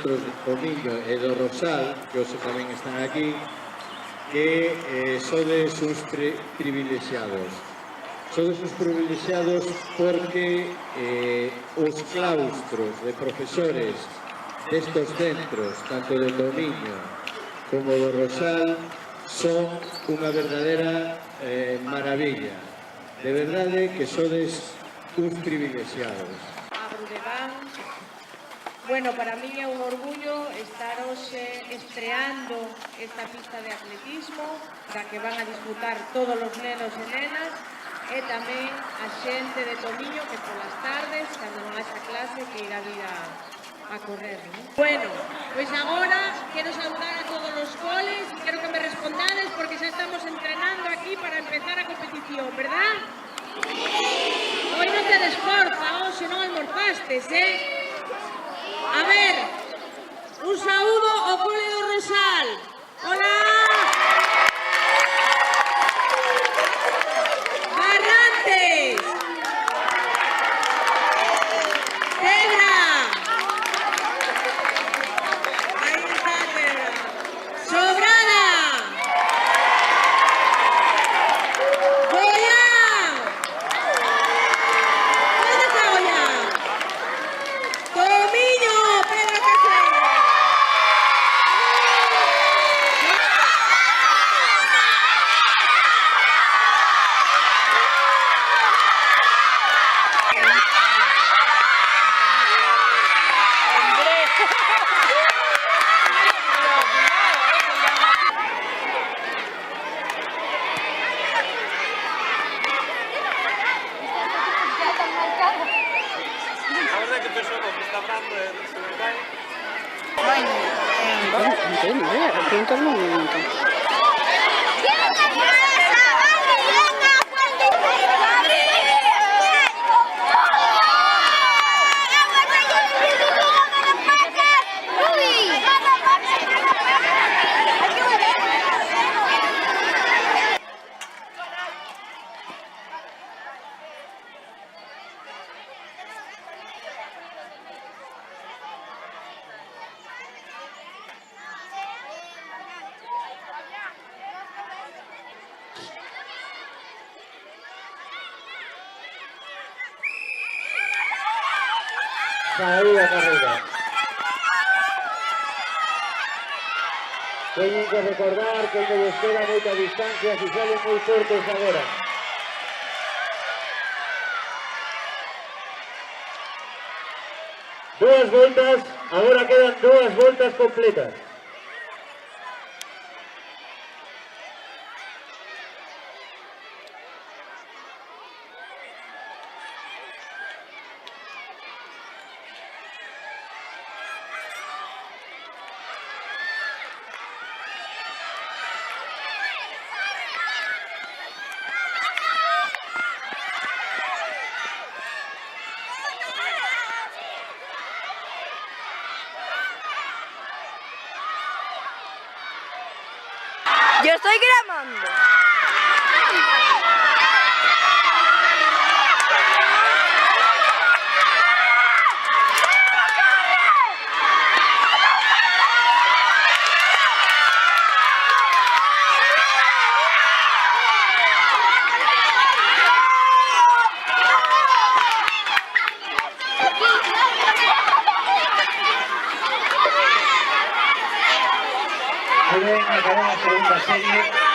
vosotros o Miño e do Rosal, que hoxe tamén están aquí, que sodes uns privilexiados. Sodes uns privilexiados porque os claustros de profesores destos centros, tanto de Tomiño como do Rosal, son unha verdadeira maravilla. De verdade que sodes uns privilexiados. Bueno, para mí é un orgullo estar hoxe estreando esta pista de atletismo da que van a disfrutar todos os nenos e nenas e tamén a xente de Tomiño que polas tardes, cando non haxa clase, que irá vir a correr, ¿no? Bueno, pois agora quero saludar a todos os coles e quero que me respondades porque xa estamos entrenando aquí para empezar a competición, verdad? Hoy non tedes forza, hoxe non almorzastes, A ver, un saúdo ao cole do Rosal. Hola! Barrantes! Cebra! Aí está Cebra. Sobrada! Goián! ¿Dónde está Goián? Tomiño! No tengo idea, pregúntale un momento. Aí a carreira. Teñen que recordar que ainda lles queda moita distancia se salen moi cortos agora. Dúas voltas, agora quedan dúas voltas completas. Yo estoy grabando. Muy bien, acabamos segunda serie.